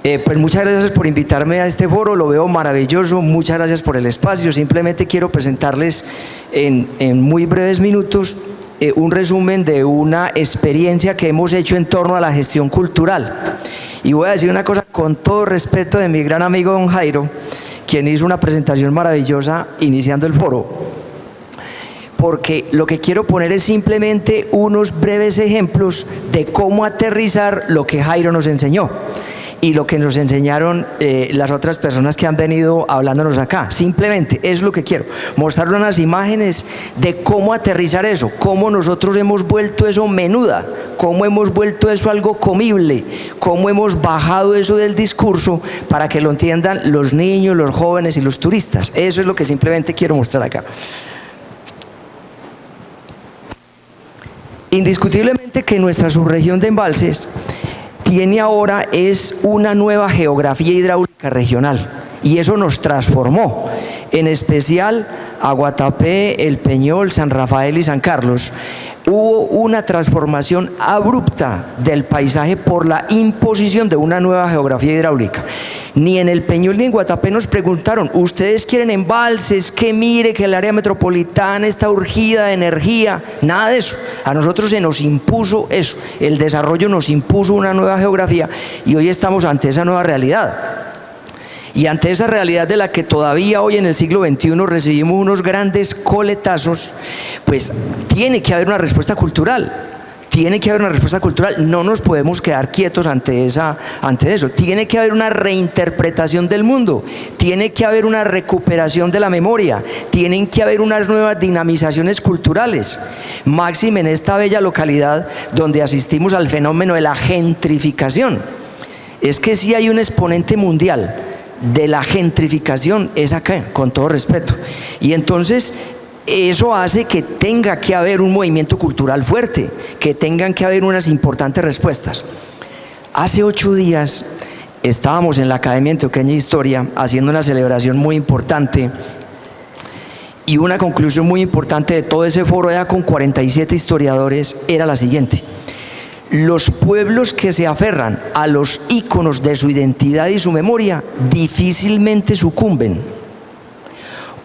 Pues muchas gracias por invitarme a este foro, lo veo maravilloso, muchas gracias por el espacio. Simplemente quiero presentarles en muy breves minutos un resumen de una experiencia que hemos hecho en torno a la gestión cultural. Y voy a decir una cosa con todo respeto de mi gran amigo don Jairo, quien hizo una presentación maravillosa iniciando el foro, porque lo que quiero poner es simplemente unos breves ejemplos de cómo aterrizar lo que Jairo nos enseñó y lo que nos enseñaron las otras personas que han venido hablándonos acá. Simplemente es lo que quiero, mostrar unas imágenes de cómo aterrizar eso, cómo nosotros hemos vuelto eso menuda, cómo hemos vuelto eso algo comible, cómo hemos bajado eso del discurso para que lo entiendan los niños, los jóvenes y los turistas. Eso es lo que simplemente quiero mostrar acá. Indiscutiblemente que nuestra subregión de embalses tiene ahora es una nueva geografía hidráulica regional y eso nos transformó, en especial a Guatapé, El Peñol, San Rafael y San Carlos. Hubo una transformación abrupta del paisaje por la imposición de una nueva geografía hidráulica. Ni en El Peñol ni en Guatapé nos preguntaron, ¿ustedes quieren embalses? Que mire que el área metropolitana está urgida de energía. Nada de eso. A nosotros se nos impuso eso. El desarrollo nos impuso una nueva geografía y hoy estamos ante esa nueva realidad. Y ante esa realidad de la que todavía hoy en el siglo XXI recibimos unos grandes coletazos, pues tiene que haber una respuesta cultural. Tiene que haber una respuesta cultural, no nos podemos quedar quietos ante eso. Tiene que haber una reinterpretación del mundo, tiene que haber una recuperación de la memoria, tienen que haber unas nuevas dinamizaciones culturales. Máxime en esta bella localidad donde asistimos al fenómeno de la gentrificación. Es que si hay un exponente mundial de la gentrificación es acá, con todo respeto. Y entonces eso hace que tenga que haber un movimiento cultural fuerte, que tengan que haber unas importantes respuestas. Hace 8 días estábamos en la Academia Antioqueña de Historia haciendo una celebración muy importante y una conclusión muy importante de todo ese foro ya con 47 historiadores era la siguiente: los pueblos que se aferran a los íconos de su identidad y su memoria difícilmente sucumben.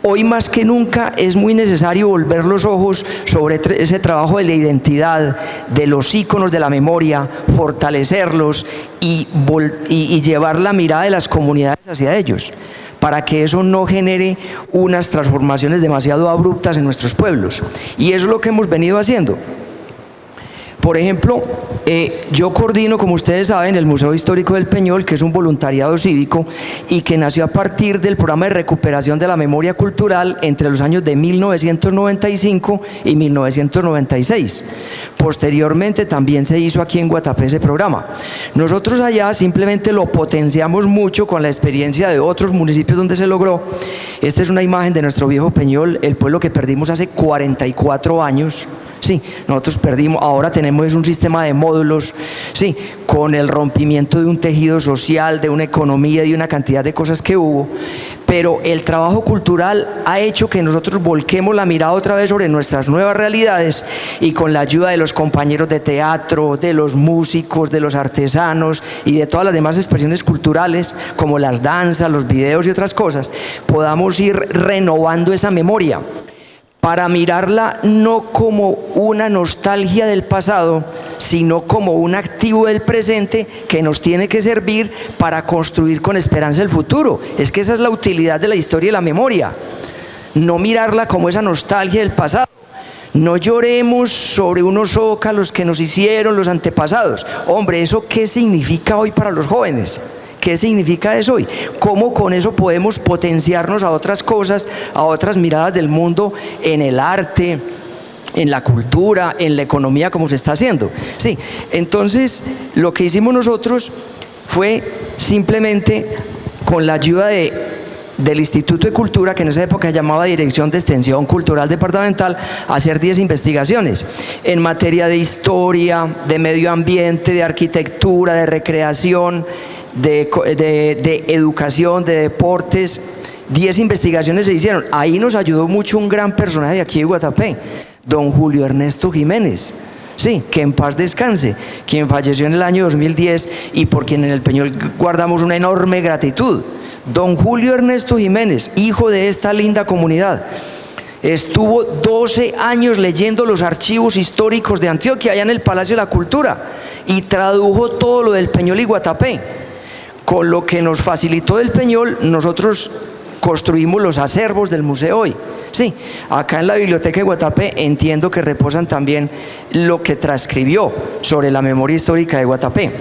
Hoy más que nunca es muy necesario volver los ojos sobre ese trabajo de la identidad, de los íconos de la memoria, fortalecerlos y llevar la mirada de las comunidades hacia ellos, para que eso no genere unas transformaciones demasiado abruptas en nuestros pueblos. Y eso es lo que hemos venido haciendo. Por ejemplo, yo coordino, como ustedes saben, el Museo Histórico del Peñol, que es un voluntariado cívico y que nació a partir del programa de recuperación de la memoria cultural entre los años de 1995 y 1996. Posteriormente también se hizo aquí en Guatapé ese programa. Nosotros allá simplemente lo potenciamos mucho con la experiencia de otros municipios donde se logró. Esta es una imagen de nuestro viejo Peñol, el pueblo que perdimos hace 44 años. Sí, nosotros perdimos, ahora tenemos un sistema de módulos, sí, con el rompimiento de un tejido social, de una economía y una cantidad de cosas que hubo, pero el trabajo cultural ha hecho que nosotros volquemos la mirada otra vez sobre nuestras nuevas realidades y con la ayuda de los compañeros de teatro, de los músicos, de los artesanos y de todas las demás expresiones culturales como las danzas, los videos y otras cosas, podamos ir renovando esa memoria, para mirarla no como una nostalgia del pasado, sino como un activo del presente que nos tiene que servir para construir con esperanza el futuro. Es que esa es la utilidad de la historia y la memoria, no mirarla como esa nostalgia del pasado. No lloremos sobre unos zócalos que nos hicieron los antepasados. Hombre, ¿eso qué significa hoy para los jóvenes? ¿Qué significa eso hoy? ¿Cómo con eso podemos potenciarnos a otras cosas, a otras miradas del mundo, en el arte, en la cultura, en la economía, como se está haciendo? Sí, entonces lo que hicimos nosotros fue simplemente con la ayuda del Instituto de Cultura, que en esa época se llamaba Dirección de Extensión Cultural Departamental, hacer 10 investigaciones en materia de historia, de medio ambiente, de arquitectura, de recreación, de educación, de deportes. 10 investigaciones se hicieron. Ahí nos ayudó mucho un gran personaje de aquí de Guatapé, don Julio Ernesto Jiménez. sí, que en paz descanse, quien falleció en el año 2010 y por quien en el Peñol guardamos una enorme gratitud. Don Julio Ernesto Jiménez, hijo de esta linda comunidad, estuvo 12 años leyendo los archivos históricos de Antioquia, allá en el Palacio de la Cultura, y tradujo todo lo del Peñol y Guatapé. Con lo que nos facilitó del Peñol, nosotros construimos los acervos del museo hoy. Sí, acá en la Biblioteca de Guatapé entiendo que reposan también lo que transcribió sobre la memoria histórica de Guatapé.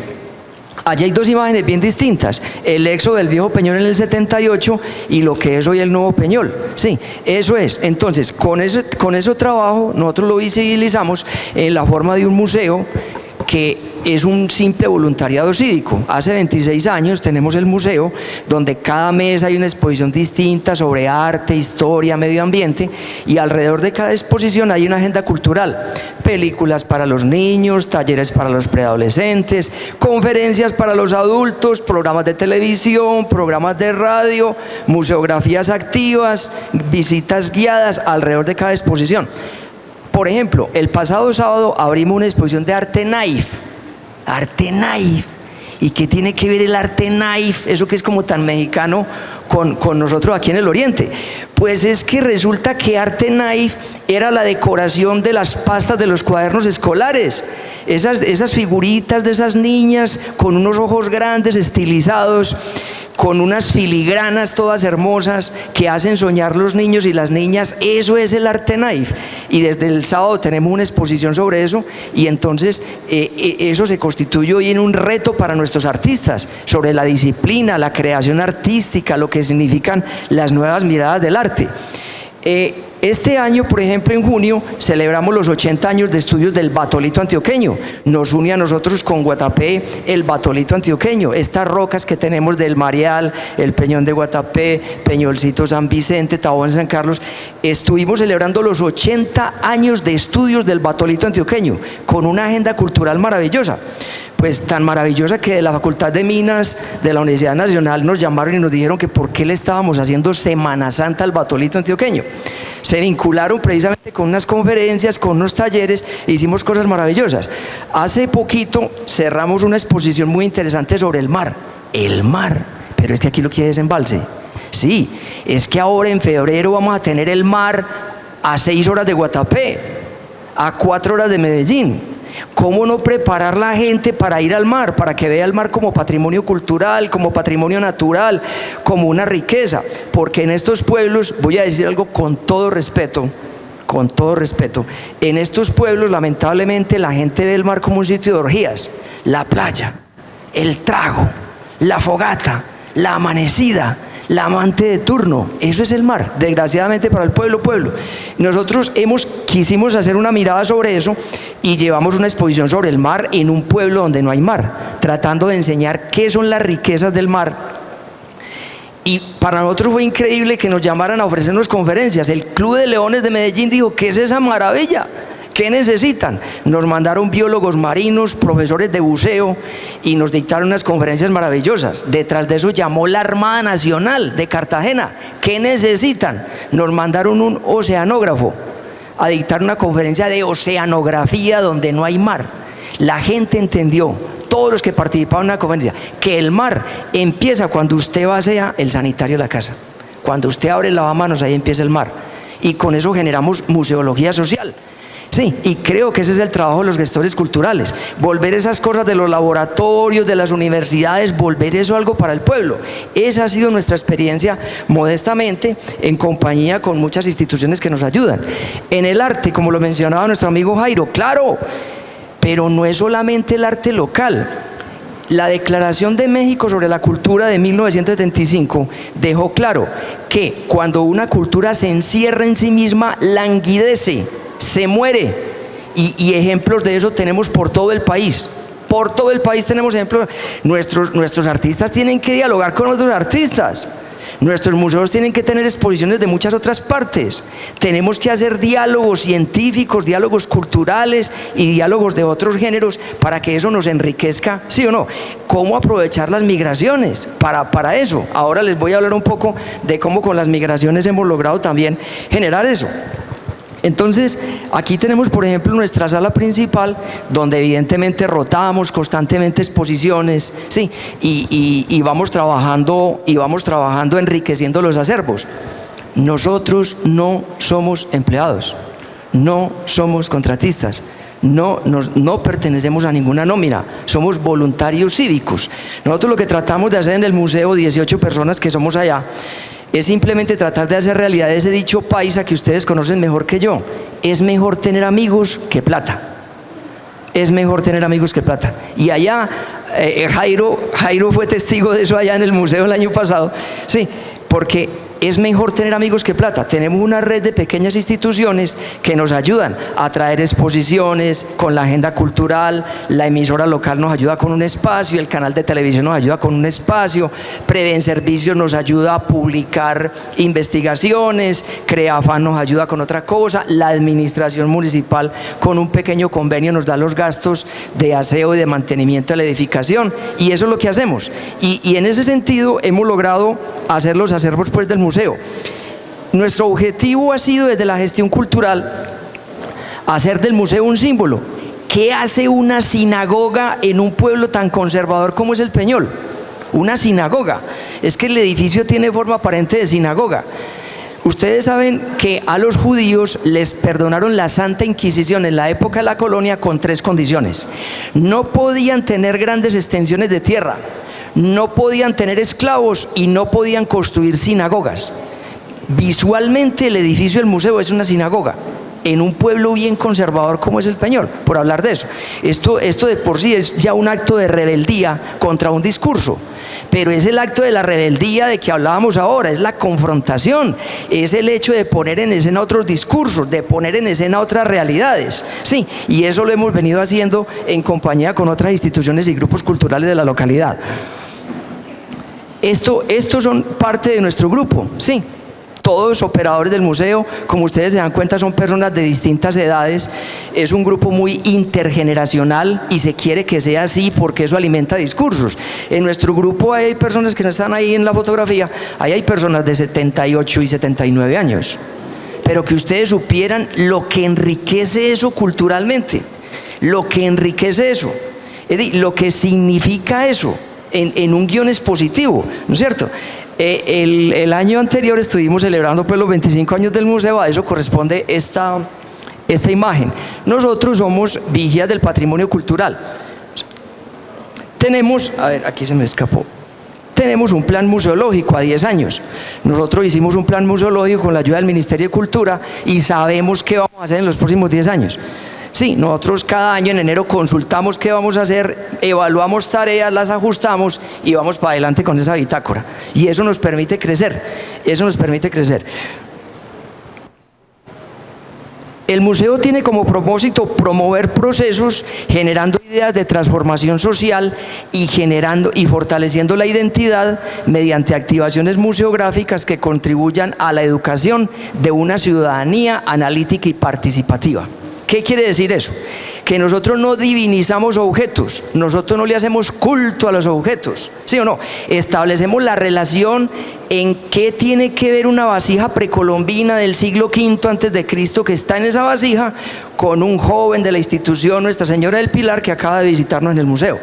Allí hay dos imágenes bien distintas, el éxodo del viejo Peñol en el 78 y lo que es hoy el nuevo Peñol. Sí, eso es. Entonces, con ese trabajo nosotros lo visibilizamos en la forma de un museo que es un simple voluntariado cívico. Hace 26 años tenemos el museo donde cada mes hay una exposición distinta sobre arte, historia, medio ambiente, y alrededor de cada exposición hay una agenda cultural, películas para los niños, talleres para los preadolescentes, conferencias para los adultos, programas de televisión, programas de radio, museografías activas, visitas guiadas alrededor de cada exposición. Por ejemplo, el pasado sábado abrimos una exposición de arte naif. Arte naif. ¿Y qué tiene que ver el arte naif? Eso que es como tan mexicano con nosotros aquí en el Oriente. Pues es que resulta que arte naif era la decoración de las pastas de los cuadernos escolares. Esas figuritas de esas niñas con unos ojos grandes, estilizados, con unas filigranas todas hermosas que hacen soñar los niños y las niñas. Eso es el arte naif, y desde el sábado tenemos una exposición sobre eso, y entonces eso se constituye hoy en un reto para nuestros artistas, sobre la disciplina, la creación artística, lo que significan las nuevas miradas del arte. Este año, por ejemplo, en junio, celebramos los 80 años de estudios del batolito antioqueño. Nos une a nosotros con Guatapé el batolito antioqueño. Estas rocas que tenemos del Marial, el Peñón de Guatapé, Peñolcito San Vicente, Tabón San Carlos, estuvimos celebrando los 80 años de estudios del batolito antioqueño, con una agenda cultural maravillosa. Pues tan maravillosa que de la Facultad de Minas de la Universidad Nacional nos llamaron y nos dijeron que por qué le estábamos haciendo Semana Santa al batolito antioqueño. Se vincularon precisamente con unas conferencias, con unos talleres, e hicimos cosas maravillosas. Hace poquito cerramos una exposición muy interesante sobre el mar. El mar, pero es que aquí lo quiere desembalse. Sí, es que ahora en febrero vamos a tener el mar a 6 horas de Guatapé, a 4 horas de Medellín. ¿Cómo no preparar la gente para ir al mar, para que vea el mar como patrimonio cultural, como patrimonio natural, como una riqueza? Porque en estos pueblos, voy a decir algo con todo respeto, en estos pueblos lamentablemente la gente ve el mar como un sitio de orgías, la playa, el trago, la fogata, la amanecida, la amante de turno. Eso es el mar, desgraciadamente para el pueblo. Nosotros quisimos hacer una mirada sobre eso y llevamos una exposición sobre el mar en un pueblo donde no hay mar, tratando de enseñar qué son las riquezas del mar. Y para nosotros fue increíble que nos llamaran a ofrecernos conferencias. El Club de Leones de Medellín dijo: ¿qué es esa maravilla? ¿Qué necesitan? Nos mandaron biólogos marinos, profesores de buceo, y nos dictaron unas conferencias maravillosas. Detrás de eso llamó la Armada Nacional de Cartagena. ¿Qué necesitan? Nos mandaron un oceanógrafo a dictar una conferencia de oceanografía donde no hay mar. La gente entendió, todos los que participaron en la conferencia, que el mar empieza cuando usted vacía el sanitario de la casa. Cuando usted abre el lavamanos, ahí empieza el mar. Y con eso generamos museología social. Sí, y creo que ese es el trabajo de los gestores culturales, volver esas cosas de los laboratorios, de las universidades, volver eso algo para el pueblo. Esa ha sido nuestra experiencia, modestamente, en compañía con muchas instituciones que nos ayudan. En el arte, como lo mencionaba nuestro amigo Jairo, claro, pero no es solamente el arte local. La Declaración de México sobre la Cultura de 1975 dejó claro que cuando una cultura se encierra en sí misma, languidece, se muere, y ejemplos de eso tenemos por todo el país. Por todo el país tenemos ejemplos. Nuestros artistas tienen que dialogar con otros artistas. Nuestros museos tienen que tener exposiciones de muchas otras partes. Tenemos que hacer diálogos científicos, diálogos culturales y diálogos de otros géneros para que eso nos enriquezca, ¿sí o no? ¿Cómo aprovechar las migraciones para eso? Ahora les voy a hablar un poco de cómo con las migraciones hemos logrado también generar eso. Entonces, aquí tenemos, por ejemplo, nuestra sala principal, donde evidentemente rotamos constantemente exposiciones, ¿sí? y vamos trabajando enriqueciendo los acervos. Nosotros no somos empleados, no somos contratistas, no pertenecemos a ninguna nómina, somos voluntarios cívicos. Nosotros lo que tratamos de hacer en el museo, 18 personas que somos allá, es simplemente tratar de hacer realidad ese dicho paisa que ustedes conocen mejor que yo: es mejor tener amigos que plata. Es mejor tener amigos que plata. Y allá, Jairo fue testigo de eso allá en el museo el año pasado, sí, porque es mejor tener amigos que plata. Tenemos una red de pequeñas instituciones que nos ayudan a traer exposiciones con la agenda cultural, la emisora local nos ayuda con un espacio, el canal de televisión nos ayuda con un espacio, Preven Servicios nos ayuda a publicar investigaciones, Creafan nos ayuda con otra cosa, la administración municipal con un pequeño convenio nos da los gastos de aseo y de mantenimiento de la edificación, y eso es lo que hacemos. Y en ese sentido hemos logrado hacer los acervos pues del museo. Nuestro objetivo ha sido desde la gestión cultural hacer del museo un símbolo. ¿Qué hace una sinagoga en un pueblo tan conservador como es el Peñol? Una sinagoga. Es que el edificio tiene forma aparente de sinagoga. Ustedes saben que a los judíos les perdonaron la Santa Inquisición en la época de la colonia con 3 condiciones. No podían tener grandes extensiones de tierra, no podían tener esclavos y no podían construir sinagogas. Visualmente el edificio del museo es una sinagoga en un pueblo bien conservador como es el Peñol, por hablar de eso. Esto de por sí es ya un acto de rebeldía contra un discurso, pero es el acto de la rebeldía de que hablábamos ahora, es la confrontación, es el hecho de poner en escena otros discursos, de poner en escena otras realidades, sí, y eso lo hemos venido haciendo en compañía con otras instituciones y grupos culturales de la localidad. Estos son parte de nuestro grupo, sí. Todos operadores del museo, como ustedes se dan cuenta, son personas de distintas edades. Es un grupo muy intergeneracional y se quiere que sea así porque eso alimenta discursos. En nuestro grupo hay personas que no están ahí en la fotografía, ahí hay personas de 78 y 79 años. Pero que ustedes supieran lo que enriquece eso culturalmente, lo que enriquece eso, es decir, lo que significa eso en un guión expositivo, ¿no es cierto? El año anterior estuvimos celebrando pues los 25 años del museo, a eso corresponde esta imagen. Nosotros somos vigías del patrimonio cultural. Tenemos, a ver, aquí se me escapó. Tenemos un plan museológico a 10 años. Nosotros hicimos un plan museológico con la ayuda del Ministerio de Cultura y sabemos qué vamos a hacer en los próximos 10 años. Sí, nosotros cada año en enero consultamos qué vamos a hacer, evaluamos tareas, las ajustamos y vamos para adelante con esa bitácora. Y eso nos permite crecer, El museo tiene como propósito promover procesos generando ideas de transformación social y fortaleciendo la identidad mediante activaciones museográficas que contribuyan a la educación de una ciudadanía analítica y participativa. ¿Qué quiere decir eso? Que nosotros no divinizamos objetos, nosotros no le hacemos culto a los objetos, ¿sí o no? Establecemos la relación en qué tiene que ver una vasija precolombina del siglo V antes de Cristo que está en esa vasija con un joven de la institución Nuestra Señora del Pilar que acaba de visitarnos en el museo.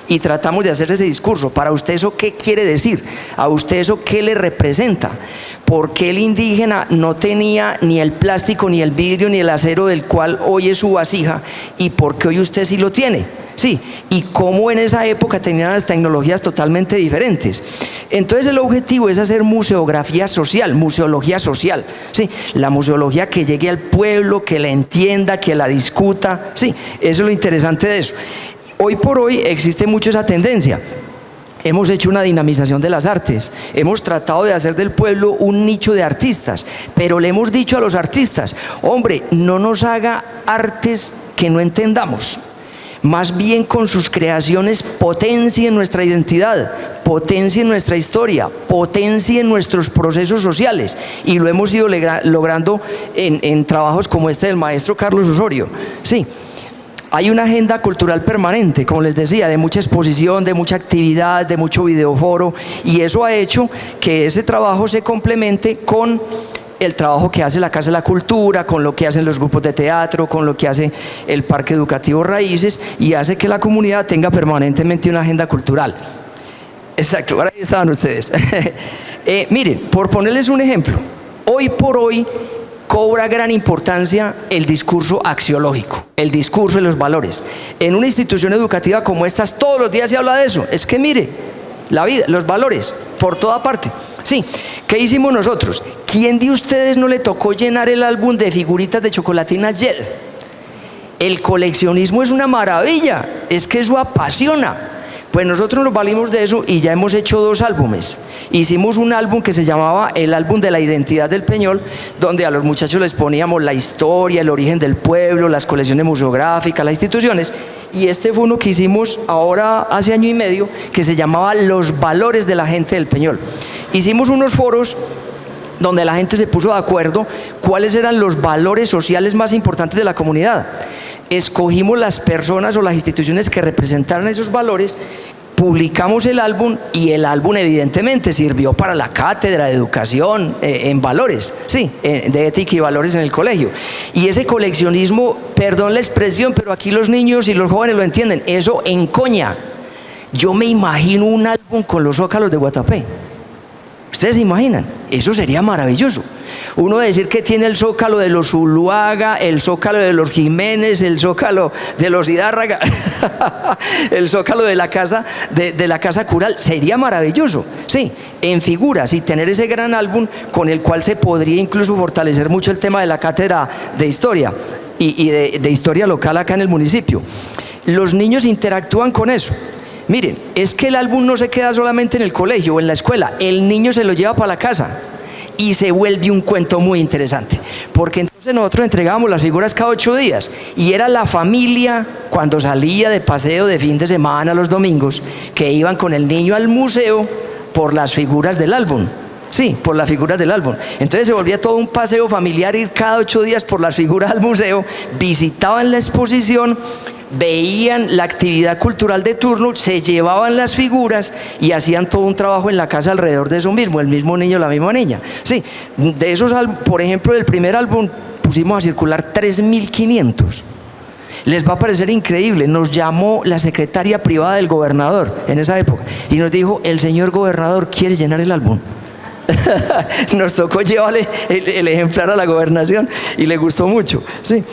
Y tratamos de hacer ese discurso. Para usted eso ¿qué quiere decir? ¿A usted eso qué le representa? ¿Por qué el indígena no tenía ni el plástico, ni el vidrio, ni el acero del cual hoy es su vasija? ¿Y por qué hoy usted sí lo tiene? Sí, y cómo en esa época tenían las tecnologías totalmente diferentes. Entonces el objetivo es hacer museografía social, museología social, sí, la museología que llegue al pueblo, que la entienda, que la discuta, sí, eso es lo interesante de eso. Hoy por hoy existe mucho esa tendencia. Hemos hecho una dinamización de las artes, hemos tratado de hacer del pueblo un nicho de artistas, pero le hemos dicho a los artistas, hombre, no nos haga artes que no entendamos, más bien con sus creaciones potencien nuestra identidad, potencien nuestra historia, potencien nuestros procesos sociales, y lo hemos ido logrando en trabajos como este del maestro Carlos Osorio, sí. Hay una agenda cultural permanente, como les decía, de mucha exposición, de mucha actividad, de mucho videoforo, y eso ha hecho que ese trabajo se complemente con el trabajo que hace la Casa de la Cultura, con lo que hacen los grupos de teatro, con lo que hace el Parque Educativo Raíces, y hace que la comunidad tenga permanentemente una agenda cultural. Exacto, ahora ahí estaban ustedes. Miren, por ponerles un ejemplo, hoy por hoy cobra gran importancia el discurso axiológico, el discurso de los valores. En una institución educativa como estas, todos los días se habla de eso. Es que mire, la vida, los valores, por toda parte. Sí, ¿qué hicimos nosotros? ¿Quién de ustedes no le tocó llenar el álbum de figuritas de chocolatina Gel? El coleccionismo es una maravilla, es que eso apasiona. Pues nosotros nos valimos de eso y ya hemos hecho 2 álbumes. Hicimos un álbum que se llamaba el álbum de la identidad del Peñol, donde a los muchachos les poníamos la historia, el origen del pueblo, las colecciones museográficas, las instituciones. Y este fue uno que hicimos ahora hace año y medio, que se llamaba Los valores de la gente del Peñol. Hicimos unos foros donde la gente se puso de acuerdo cuáles eran los valores sociales más importantes de la comunidad. Escogimos las personas o las instituciones que representaran esos valores, publicamos el álbum y el álbum evidentemente sirvió para la cátedra de educación en valores, sí, de ética y valores en el colegio. Y ese coleccionismo, perdón la expresión, pero aquí los niños y los jóvenes lo entienden, eso encoña. Yo me imagino un álbum con los zócalos de Guatapé. ¿Ustedes se imaginan? Eso sería maravilloso. Uno decir que tiene el zócalo de los Zuluaga, el zócalo de los Jiménez, el zócalo de los Hidárraga, el zócalo de la casa cural, sería maravilloso, sí, en figuras, y tener ese gran álbum con el cual se podría incluso fortalecer mucho el tema de la cátedra de historia y de historia local acá en el municipio. Los niños interactúan con eso. Miren, es que el álbum no se queda solamente en el colegio o en la escuela, el niño se lo lleva para la casa y se vuelve un cuento muy interesante, porque entonces nosotros entregábamos las figuras cada 8 días y era la familia cuando salía de paseo de fin de semana los domingos que iban con el niño al museo por las figuras del álbum. Sí, por las figuras del álbum. Entonces se volvía todo un paseo familiar, ir cada 8 días por las figuras al museo, visitaban la exposición, veían la actividad cultural de turno, se llevaban las figuras y hacían todo un trabajo en la casa alrededor de eso mismo, el mismo niño, la misma niña. Sí, de esos álbumes, por ejemplo, del primer álbum pusimos a circular 3.500. Les va a parecer increíble, nos llamó la secretaria privada del gobernador en esa época y nos dijo, el señor gobernador quiere llenar el álbum. Nos tocó llevarle el ejemplar a la gobernación y le gustó mucho. Sí.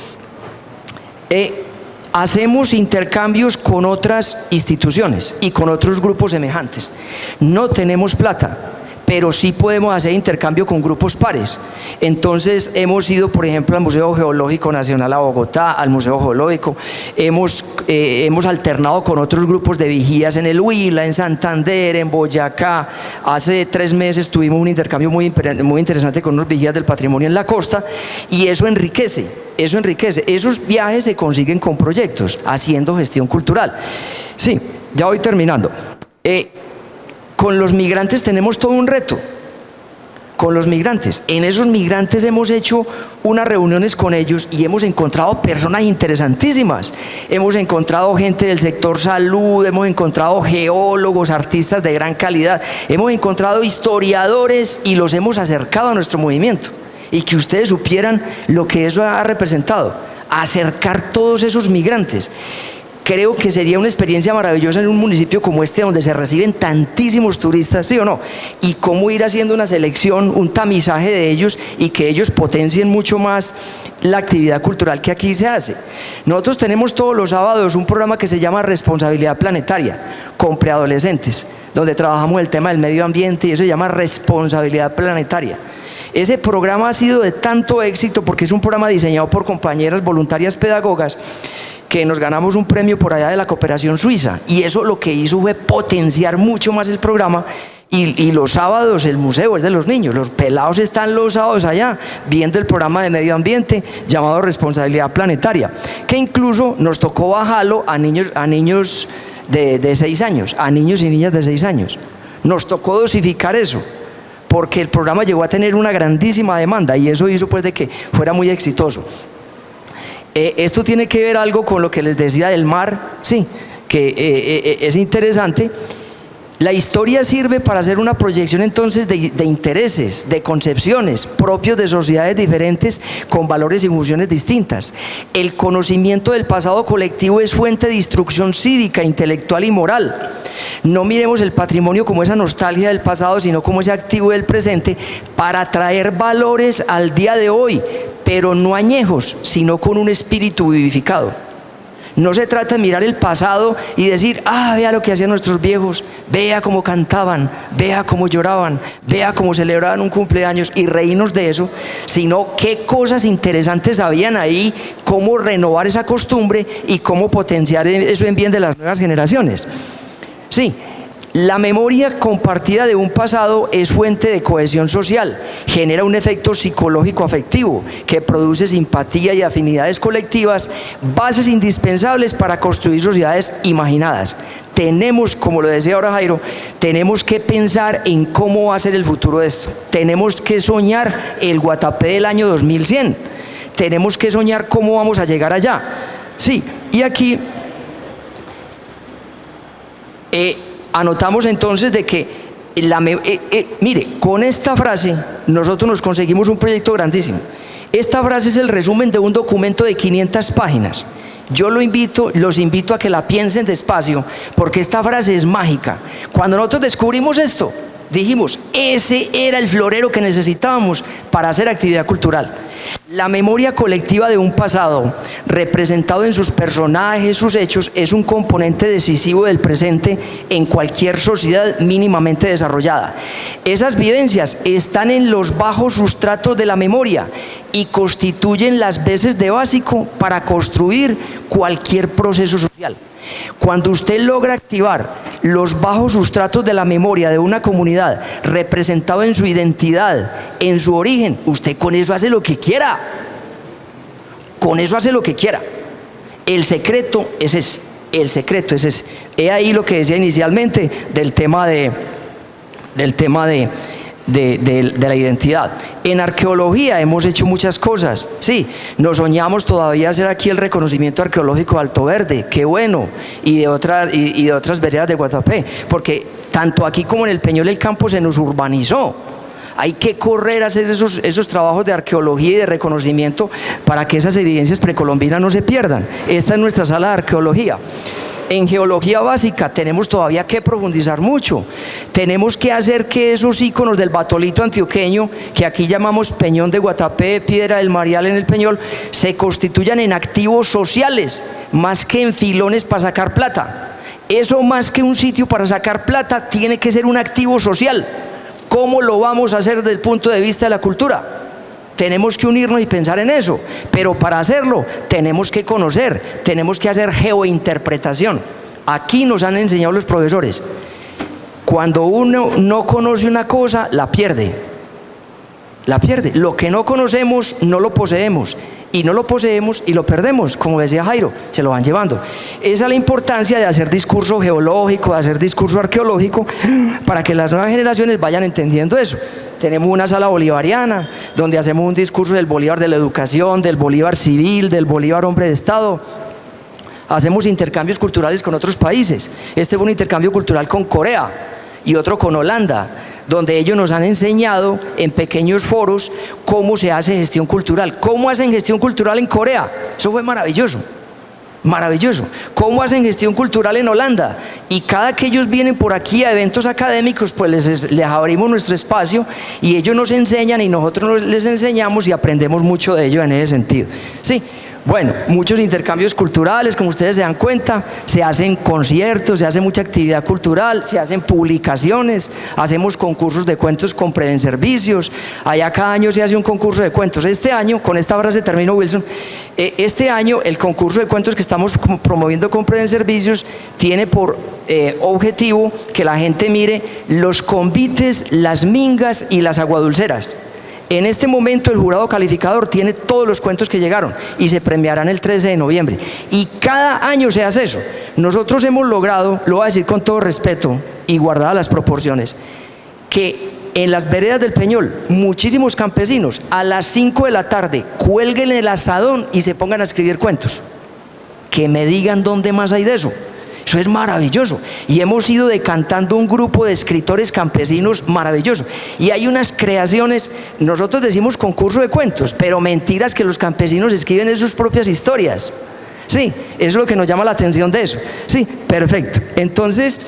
Hacemos intercambios con otras instituciones y con otros grupos semejantes. No tenemos plata, pero sí podemos hacer intercambio con grupos pares. Entonces hemos ido, por ejemplo, al Museo Geológico Nacional a Bogotá, al Museo Geológico, hemos alternado con otros grupos de vigías en el Huila, en Santander, en Boyacá. Hace 3 meses tuvimos un intercambio muy interesante con unos vigías del patrimonio en la costa, y eso enriquece. Esos viajes se consiguen con proyectos, haciendo gestión cultural. Sí, ya voy terminando. Con los migrantes tenemos todo un reto, con los migrantes. En esos migrantes hemos hecho unas reuniones con ellos y hemos encontrado personas interesantísimas. Hemos encontrado gente del sector salud, hemos encontrado geólogos, artistas de gran calidad, hemos encontrado historiadores y los hemos acercado a nuestro movimiento. Y que ustedes supieran lo que eso ha representado, acercar todos esos migrantes. Creo que sería una experiencia maravillosa en un municipio como este, donde se reciben tantísimos turistas, ¿sí o no? Y cómo ir haciendo una selección, un tamizaje de ellos y que ellos potencien mucho más la actividad cultural que aquí se hace. Nosotros tenemos todos los sábados un programa que se llama Responsabilidad Planetaria, con preadolescentes, donde trabajamos el tema del medio ambiente y eso se llama Responsabilidad Planetaria. Ese programa ha sido de tanto éxito porque es un programa diseñado por compañeras voluntarias pedagogas que nos ganamos un premio por allá de la cooperación suiza, y eso lo que hizo fue potenciar mucho más el programa. Y los sábados el museo es de los niños, los pelados están los sábados allá viendo el programa de medio ambiente llamado Responsabilidad Planetaria, que incluso nos tocó bajarlo a niños de 6 años, a niños y niñas de 6 años. Nos tocó dosificar eso, porque el programa llegó a tener una grandísima demanda y eso hizo pues de que fuera muy exitoso. Esto tiene que ver algo con lo que les decía del mar, sí, que es interesante. La historia sirve para hacer una proyección entonces de intereses, de concepciones propios de sociedades diferentes con valores y funciones distintas. El conocimiento del pasado colectivo es fuente de instrucción cívica, intelectual y moral. No miremos el patrimonio como esa nostalgia del pasado, sino como ese activo del presente para traer valores al día de hoy, pero no añejos, sino con un espíritu vivificado. No se trata de mirar el pasado y decir, vea lo que hacían nuestros viejos, vea cómo cantaban, vea cómo lloraban, vea cómo celebraban un cumpleaños y reírnos de eso, sino qué cosas interesantes habían ahí, cómo renovar esa costumbre y cómo potenciar eso en bien de las nuevas generaciones. Sí, la memoria compartida de un pasado es fuente de cohesión social, genera un efecto psicológico afectivo que produce simpatía y afinidades colectivas, bases indispensables para construir sociedades imaginadas. Tenemos, como lo decía ahora Jairo, tenemos que pensar en cómo va a ser el futuro de esto. Tenemos que soñar el Guatapé del año 2100. Tenemos que soñar cómo vamos a llegar allá. Sí, y aquí anotamos entonces de que, mire, con esta frase nosotros nos conseguimos un proyecto grandísimo. Esta frase es el resumen de un documento de 500 páginas. Yo los invito a que la piensen despacio, porque esta frase es mágica. Cuando nosotros descubrimos esto, dijimos, ese era el florero que necesitábamos para hacer actividad cultural. La memoria colectiva de un pasado, representado en sus personajes, sus hechos, es un componente decisivo del presente en cualquier sociedad mínimamente desarrollada. Esas vivencias están en los bajos sustratos de la memoria y constituyen las bases de básico para construir cualquier proceso social. Cuando usted logra activar los bajos sustratos de la memoria de una comunidad, representado en su identidad, en su origen, usted con eso hace lo que quiera. Con eso hace lo que quiera. El secreto es ese. El secreto es ese. He ahí lo que decía inicialmente del tema de la identidad. En arqueología hemos hecho muchas cosas. Sí, nos soñamos todavía hacer aquí el reconocimiento arqueológico de Alto Verde, qué bueno, y de otras veredas de Guatapé, porque tanto aquí como en el Peñol el campo se nos urbanizó. Hay que correr a hacer esos trabajos de arqueología y de reconocimiento para que esas evidencias precolombinas no se pierdan. Esta es nuestra sala de arqueología. En geología básica tenemos todavía que profundizar mucho. Tenemos que hacer que esos íconos del batolito antioqueño, que aquí llamamos Peñón de Guatapé, Piedra del Marial en el Peñol, se constituyan en activos sociales, más que en filones para sacar plata. Eso, más que un sitio para sacar plata, tiene que ser un activo social. ¿Cómo lo vamos a hacer desde el punto de vista de la cultura? Tenemos que unirnos y pensar en eso, pero para hacerlo tenemos que conocer, tenemos que hacer geointerpretación. Aquí nos han enseñado los profesores, cuando uno no conoce una cosa, la pierde. Lo que no conocemos no lo poseemos, y no lo poseemos y lo perdemos, como decía Jairo, se lo van llevando. Esa es la importancia de hacer discurso geológico, de hacer discurso arqueológico, para que las nuevas generaciones vayan entendiendo eso. Tenemos una sala bolivariana, donde hacemos un discurso del Bolívar de la educación, del Bolívar civil, del Bolívar hombre de Estado. Hacemos intercambios culturales con otros países. Este fue un intercambio cultural con Corea y otro con Holanda, donde ellos nos han enseñado en pequeños foros cómo se hace gestión cultural. ¿Cómo hacen gestión cultural en Corea? Eso fue maravilloso. Maravilloso. ¿Cómo hacen gestión cultural en Holanda? Y cada que ellos vienen por aquí a eventos académicos, pues les abrimos nuestro espacio y ellos nos enseñan y nosotros les enseñamos y aprendemos mucho de ellos en ese sentido. Sí. Bueno, muchos intercambios culturales, como ustedes se dan cuenta, se hacen conciertos, se hace mucha actividad cultural, se hacen publicaciones, hacemos concursos de cuentos con Prevenservicios, allá cada año se hace un concurso de cuentos. Este año, con esta frase termino, Wilson, este año el concurso de cuentos que estamos promoviendo con Prevenservicios tiene por objetivo que la gente mire los convites, las mingas y las aguadulceras. En este momento el jurado calificador tiene todos los cuentos que llegaron y se premiarán el 13 de noviembre. Y cada año se hace eso. Nosotros hemos logrado, lo voy a decir con todo respeto y guardadas las proporciones, que en las veredas del Peñol, muchísimos campesinos a las 5 de la tarde cuelguen el asadón y se pongan a escribir cuentos. Que me digan dónde más hay de eso. Eso es maravilloso. Y hemos ido decantando un grupo de escritores campesinos maravilloso. Y hay unas creaciones, nosotros decimos concurso de cuentos, pero mentiras que los campesinos escriben en sus propias historias. Sí, eso es lo que nos llama la atención de eso. Sí, perfecto. Entonces,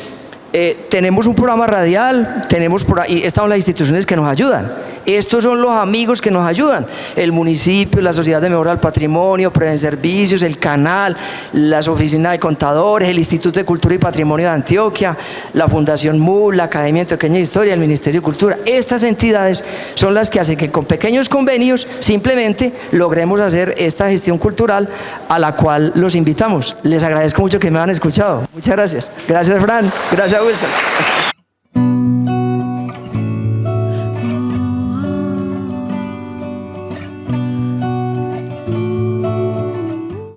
tenemos un programa radial, tenemos por ahí, están las instituciones que nos ayudan. Estos son los amigos que nos ayudan: el municipio, la Sociedad de Mejora del Patrimonio, Prevenservicios, el canal, las oficinas de contadores, el Instituto de Cultura y Patrimonio de Antioquia, la Fundación MUL, la Academia de Antioqueña de Historia, el Ministerio de Cultura. Estas entidades son las que hacen que con pequeños convenios simplemente logremos hacer esta gestión cultural a la cual los invitamos. Les agradezco mucho que me hayan escuchado. Muchas gracias. Gracias, Fran. Gracias, Wilson.